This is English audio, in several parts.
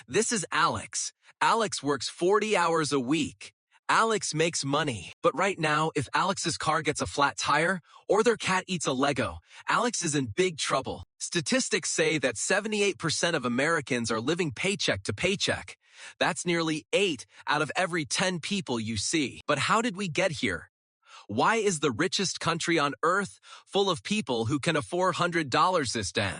This is Alex. Alex works 40 hours a week. Alex makes money. But right now, if Alex's car gets a flat tire or their cat eats a Lego, Alex is in big trouble. Statistics say that 78% of Americans are living paycheck to paycheck. That's nearly 8 out of every 10 people you see. But how did we get here? Why is the richest country on earth full of people who can afford $100 this day?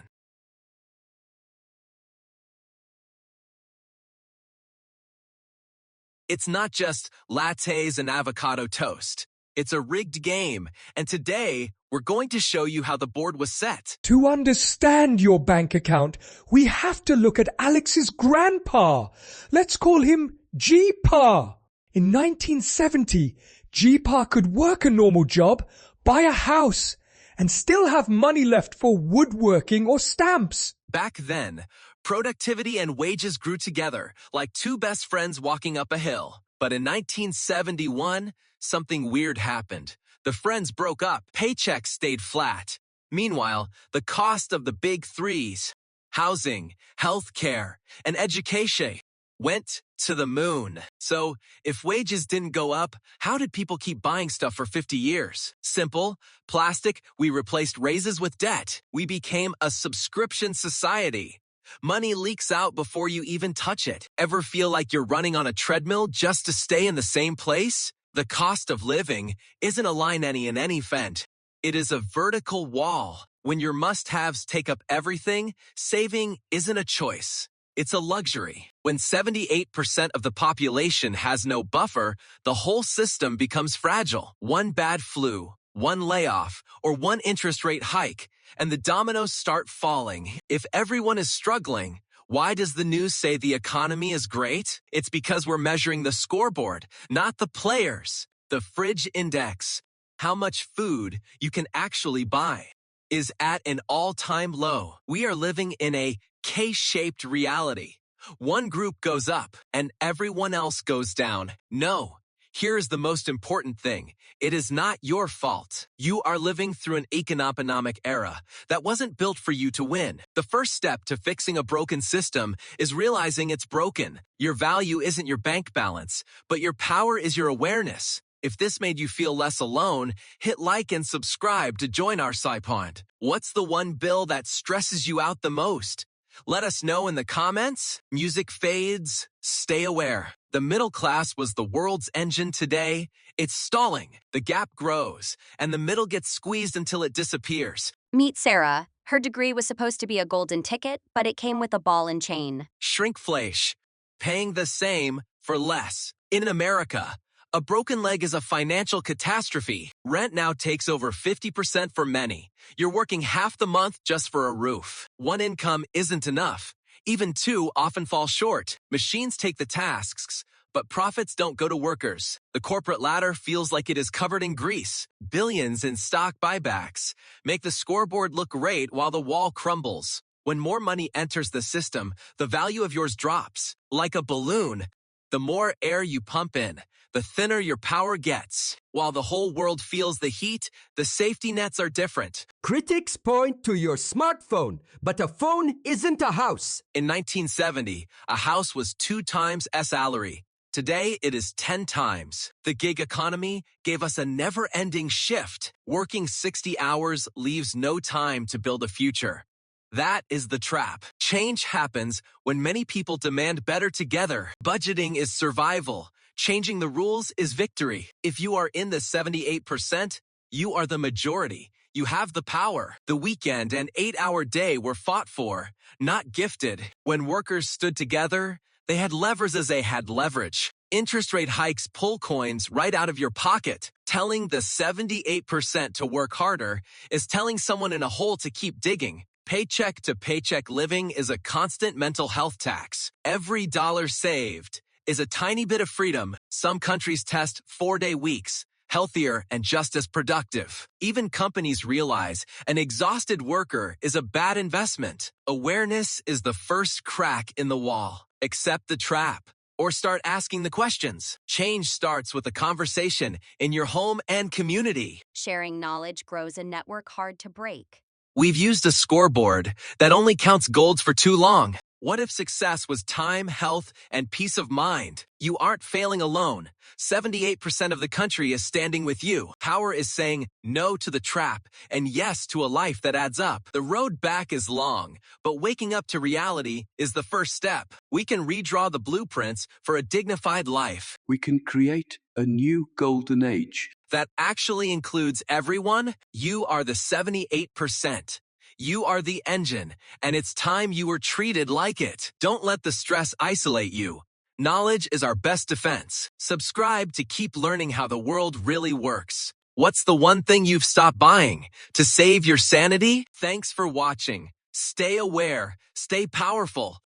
It's not just lattes and avocado toast. It's a rigged game, and today we're going to show you how the board was set. To understand your bank account, we have to look at Alex's grandpa. Let's call him G-Pa. In 1970, G-Pa could work a normal job, buy a house, and still have money left for woodworking or stamps. Back then, productivity and wages grew together like two best friends walking up a hill. But in 1971, something weird happened. The friends broke up. Paychecks stayed flat. Meanwhile, the cost of the big threes, housing, healthcare, and education, went to the moon. So, if wages didn't go up, how did people keep buying stuff for 50 years? Simple. Plastic, we replaced raises with debt. We became a subscription society. Money leaks out before you even touch it. Ever feel like you're running on a treadmill just to stay in the same place? The cost of living isn't a line in any fent. It is a vertical wall. When your must-haves take up everything, saving isn't a choice. It's a luxury. When 78% of the population has no buffer, the whole system becomes fragile. One bad flu, one layoff, or one interest rate hike, and the dominoes start falling. If everyone is struggling, why does the news say the economy is great? It's because we're measuring the scoreboard, not the players. The fridge index, how much food you can actually buy, is at an all-time low. We are living in a K-shaped reality. One group goes up and everyone else goes down. No. Here is the most important thing. It is not your fault. You are living through an economic era that wasn't built for you to win. The first step to fixing a broken system is realizing it's broken. Your value isn't your bank balance, but your power is your awareness. If this made you feel less alone, hit like and subscribe to join our SciPond. What's the one bill that stresses you out the most? Let us know in the comments. Music fades. Stay aware. The middle class was the world's engine today. It's stalling. The gap grows, and the middle gets squeezed until it disappears. Meet Sarah. Her degree was supposed to be a golden ticket, but it came with a ball and chain. Shrinkflation. Paying the same for less. In America, a broken leg is a financial catastrophe. Rent now takes over 50% for many. You're working half the month just for a roof. One income isn't enough. Even two often fall short. Machines take the tasks, but profits don't go to workers. The corporate ladder feels like it is covered in grease. Billions in stock buybacks make the scoreboard look great while the wall crumbles. When more money enters the system, the value of yours drops. Like a balloon, the more air you pump in, the thinner your power gets. While the whole world feels the heat, the safety nets are different. Critics point to your smartphone, but a phone isn't a house. In 1970, a house was 2 times a salary. Today, it is 10 times. The gig economy gave us a never-ending shift. Working 60 hours leaves no time to build a future. That is the trap. Change happens when many people demand better together. Budgeting is survival. Changing the rules is victory. If you are in the 78%, you are the majority. You have the power. The weekend and 8-hour day were fought for, not gifted. When workers stood together, they had levers as they had leverage. Interest rate hikes pull coins right out of your pocket. Telling the 78% to work harder is telling someone in a hole to keep digging. Paycheck to paycheck living is a constant mental health tax. Every dollar saved is a tiny bit of freedom. Some countries test 4-day weeks, healthier and just as productive. Even companies realize an exhausted worker is a bad investment. Awareness is the first crack in the wall. Accept the trap or start asking the questions. Change starts with a conversation in your home and community. Sharing knowledge grows a network hard to break. We've used a scoreboard that only counts golds for too long. What if success was time, health, and peace of mind? You aren't failing alone. 78% of the country is standing with you. Power is saying no to the trap and yes to a life that adds up. The road back is long, but waking up to reality is the first step. We can redraw the blueprints for a dignified life. We can create a new golden age. That actually includes everyone. You are the 78%. You are the engine, and it's time you were treated like it. Don't let the stress isolate you. Knowledge is our best defense. Subscribe to keep learning how the world really works. What's the one thing you've stopped buying to save your sanity? Thanks for watching. Stay aware, stay powerful.